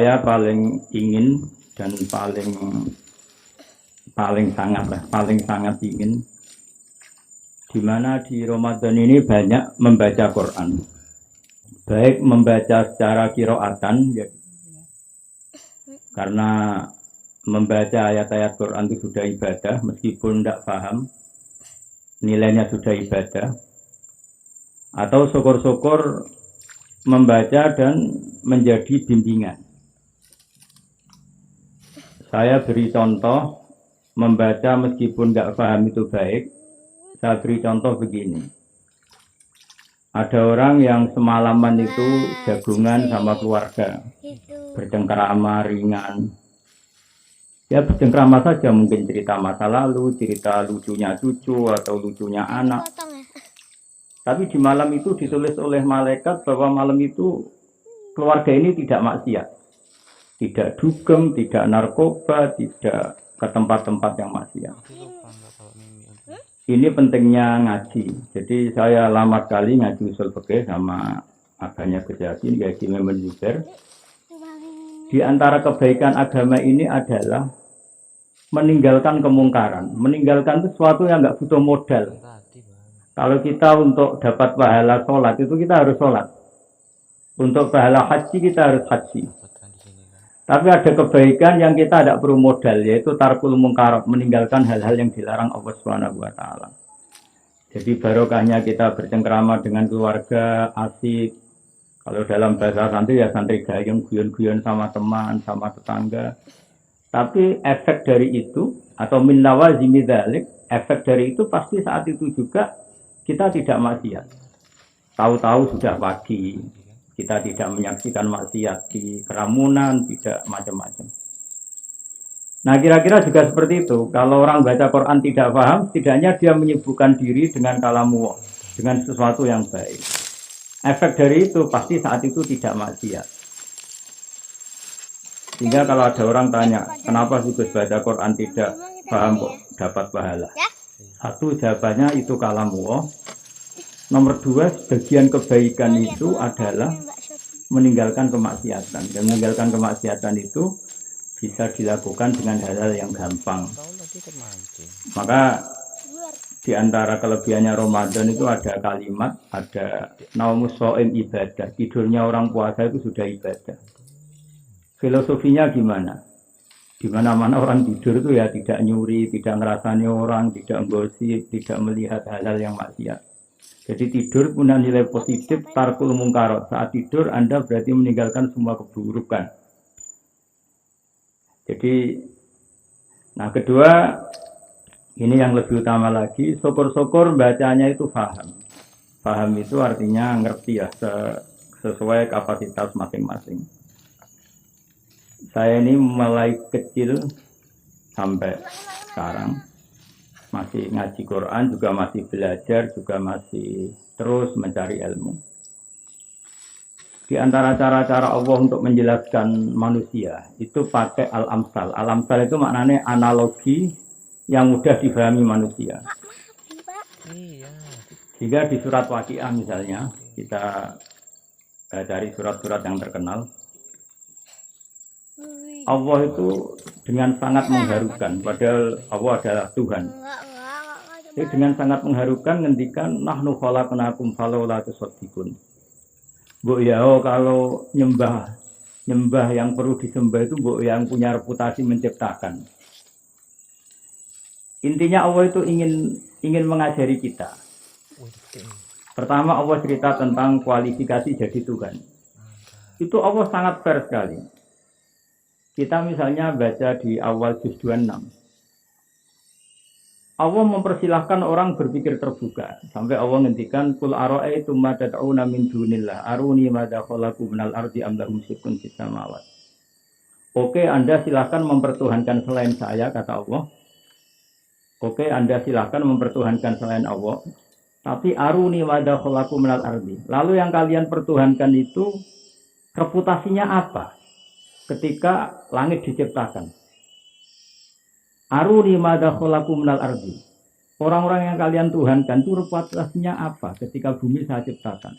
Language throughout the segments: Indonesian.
saya paling ingin dan paling sangat ingin di mana di Ramadan ini banyak membaca Quran. Baik membaca secara qiraatan ya, karena membaca ayat-ayat Quran itu sudah ibadah meskipun tidak paham nilainya sudah ibadah, atau syukur-syukur membaca dan menjadi bimbingan. Saya beri contoh membaca meskipun nggak paham itu baik. Saya beri contoh begini. Ada orang yang semalaman itu jagungan sama keluarga, bercengkrama ringan. Ya bercengkrama saja, mungkin cerita masa lalu, cerita lucunya cucu atau lucunya anak. Tapi di malam itu ditulis oleh malaikat bahwa malam itu keluarga ini tidak maksiat. Tidak dugem, tidak narkoba, tidak ke tempat-tempat yang maksiat. Ini pentingnya ngaji. Jadi saya lama sekali ngaji usul fikih sama aganya Gus Yasin, Gaji Memon Zubair. Di antara kebaikan agama ini adalah meninggalkan kemungkaran. Meninggalkan itu sesuatu yang nggak butuh modal. Kalau kita untuk dapat pahala sholat itu kita harus sholat. Untuk pahala haji kita harus haji. Tapi ada kebaikan yang kita tidak perlu modal, yaitu tarkul mungkarat, meninggalkan hal-hal yang dilarang Allah Subhanahu wa taala. Jadi barokahnya kita bercengkrama dengan keluarga, asik. Kalau dalam bahasa santri ya santri gayung, guyon-guyon sama teman, sama tetangga. Tapi efek dari itu atau min lawazimi dzalik, efek dari itu pasti saat itu juga kita tidak maksiat. Tahu-tahu sudah pagi. Kita tidak menyaksikan maksiat di keramunan, tidak macam-macam. Nah kira-kira juga seperti itu. Kalau orang baca Quran tidak paham, setidaknya dia menyibukkan diri dengan kalamu, dengan sesuatu yang baik. Efek dari itu pasti saat itu tidak maksiat. Sehingga kalau ada orang tanya, kenapa sih baca Quran tidak paham kok dapat pahala? Satu jawabannya itu kalamu. Nomor dua, bagian kebaikan itu adalah meninggalkan kemaksiatan. Dan meninggalkan kemaksiatan itu bisa dilakukan dengan hal-hal yang gampang. Maka di antara kelebihannya Ramadan itu ada kalimat, ada naumus shaim ibadah. Tidurnya orang puasa itu sudah ibadah. Filosofinya gimana? Di mana-mana orang tidur itu ya tidak nyuri, tidak ngerasani orang, tidak gosip, tidak melihat hal-hal yang maksiat. Jadi tidur punya nilai positif, tarkul mungkarat. Saat tidur Anda berarti meninggalkan semua keburukan. Jadi, nah kedua, ini yang lebih utama lagi, syukur-syukur bacanya itu paham. Paham itu artinya ngerti ya, sesuai kapasitas masing-masing. Saya ini mulai kecil sampai sekarang. Masih ngaji Quran, juga masih belajar, juga masih terus mencari ilmu. Di antara cara-cara Allah untuk menjelaskan manusia, itu pakai al-amsal. Al-amsal itu maknanya analogi yang mudah difahami manusia. Jika di surat Waqiah misalnya, kita dari surat-surat yang terkenal, Allah itu dengan sangat mengharukan, padahal Allah adalah Tuhan. Jadi dengan sangat mengharukan ngendikan nahnu khalaqnakum falaula tusaddiqun. Mbok ya kalau nyembah yang perlu disembah itu mbok yang punya reputasi menciptakan. Intinya Allah itu ingin mengajari kita. Pertama Allah cerita tentang kualifikasi jadi Tuhan. Itu Allah sangat fair sekali. Kita misalnya baca di awal juz 26. Allah mempersilahkan orang berpikir terbuka. Sampai Allah ngendikan kul ara'aitum ma tad'una min dunillah aruni madza khalaqu minal ardi am lahum syirkun fis samawat. Oke, Anda silakan mempertuhankan selain saya, kata Allah. Oke, Anda silakan mempertuhankan selain Allah. Tapi aruni madza khalaqu minal ardi. Lalu yang kalian pertuhankan itu reputasinya apa? Ketika langit diciptakan. Aruni madza khalaqu minal ardi. Orang-orang yang kalian tuhankan itu reputasinya apa ketika bumi saya ciptakan?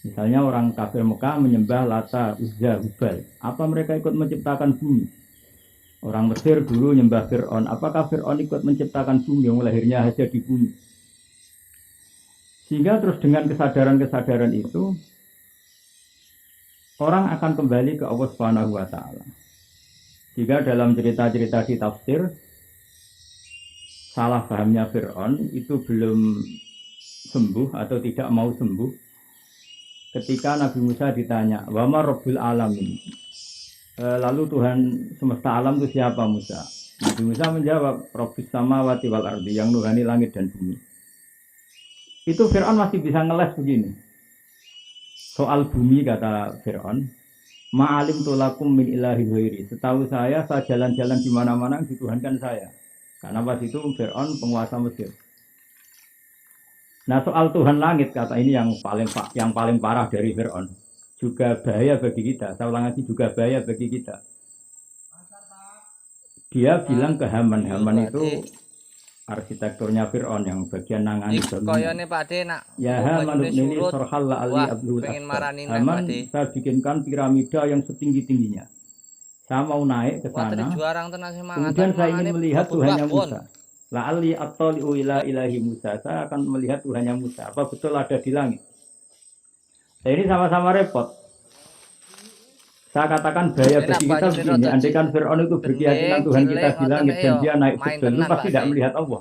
Misalnya orang kafir Mekah menyembah Lata, Uzza, Hubal. Apa mereka ikut menciptakan bumi? Orang Mesir dulu menyembah Fir'aun. Apakah Fir'aun ikut menciptakan bumi yang lahirnya saja di bumi? Sehingga terus dengan kesadaran-kesadaran itu, orang akan kembali ke Allah Subhanahu wa Ta'ala. Jika dalam cerita-cerita di tafsir, salah pahamnya Fir'aun itu belum sembuh atau tidak mau sembuh. Ketika Nabi Musa ditanya, wa ma Rabbul Alamin? Lalu Tuhan semesta alam itu siapa Musa? Nabi Musa menjawab, Rabbus samawati wal ardi, yang nuhani langit dan bumi. Itu Fir'aun masih bisa ngeles begini. Soal bumi kata Fir'aun, ma'alim tulakum min ilahi ghairi. Setahu saya jalan-jalan di mana-mana dituhankan saya. Karena pas itu Fir'aun penguasa Mesir. Nah soal Tuhan langit kata ini yang paling parah dari Fir'aun. Juga bahaya bagi kita. Saya ulang lagi, juga bahaya bagi kita. Dia bilang ke Haman. Haman itu arsitekturnya Fir'aun yang bagian nangani bangunan. Ya Haman ini sorhal la'ali abdul akbar. Haman saya bikinkan piramida yang setinggi-tingginya. Saya mau naik ke sana. Kemudian saya ingin melihat Tuhannya Musa. La'ali attali'u ila ilahi Musa. Saya akan melihat Tuhannya Musa. Apa betul ada di langit? Nah, ini sama-sama repot. Saya katakan bahaya bagi kita begini. Andaikan Fir'aun itu berkeyakinan Tuhan kita di langit dan dia naik betul, itu pasti tidak melihat Allah.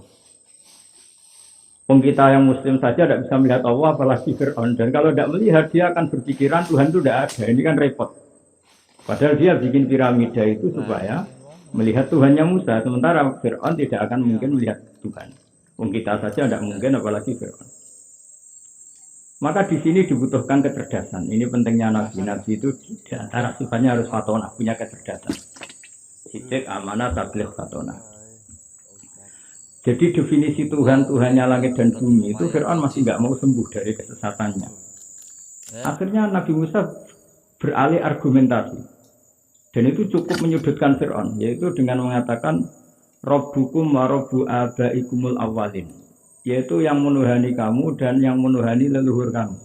Kita yang Muslim saja tidak bisa melihat Allah, apalagi Fir'aun. Dan kalau tidak melihat, dia akan berpikiran Tuhan itu tidak ada. Ini kan repot. Padahal dia bikin piramida itu supaya melihat Tuhannya Musa, sementara Fir'aun tidak akan mungkin melihat Tuhan. Kita saja tidak mungkin, apalagi Fir'aun. Maka di sini dibutuhkan kecerdasan. Ini pentingnya Nabi. Nabi itu di antara sifatnya harus fatonah, punya kecerdasan. Sidik, amanah, tabligh, fatonah. Jadi definisi Tuhannya langit dan bumi itu Fir'aun masih nggak mau sembuh dari kesesatannya. Akhirnya Nabi Musa beralih argumentasi. Dan itu cukup menyudutkan Fir'aun, yaitu dengan mengatakan Rabbukum wa Rabbu abaikumul awwalin, yaitu yang menuhani kamu dan yang menuhani leluhur kamu.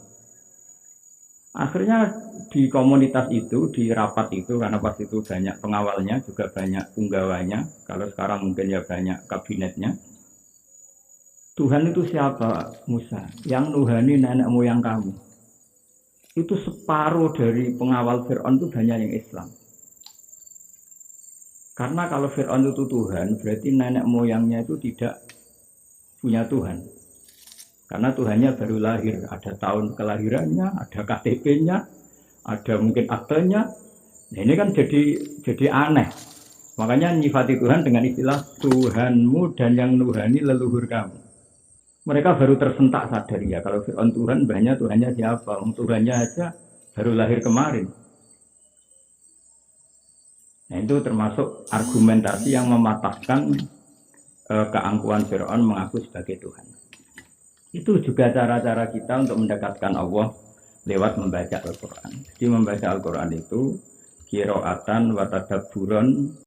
Akhirnya di komunitas itu, di rapat itu, karena pas itu banyak pengawalnya, juga banyak punggawanya, kalau sekarang mungkin ya banyak kabinetnya. Tuhan itu siapa Musa? Yang nuhani nenek moyang kamu. Itu separuh dari pengawal Fir'aun itu banyak yang Islam. Karena kalau Fir'aun itu Tuhan, berarti nenek moyangnya itu tidak punya Tuhan. Karena Tuhannya baru lahir, ada tahun kelahirannya, ada KTP-nya, ada mungkin aktenya. Nah, ini kan jadi aneh. Makanya nyifati Tuhan dengan istilah Tuhanmu dan yang nuhani leluhur kamu. Mereka baru tersentak sadar ya, kalau Fir'aun Tuhan, banyak Tuhannya siapa? Tuhannya aja baru lahir kemarin. Nah itu termasuk argumentasi yang mematahkan keangkuhan Fir'aun mengaku sebagai Tuhan. Itu juga cara-cara kita untuk mendekatkan Allah lewat membaca Al-Quran. Jadi membaca Al-Quran itu qiraatan wa tadabburan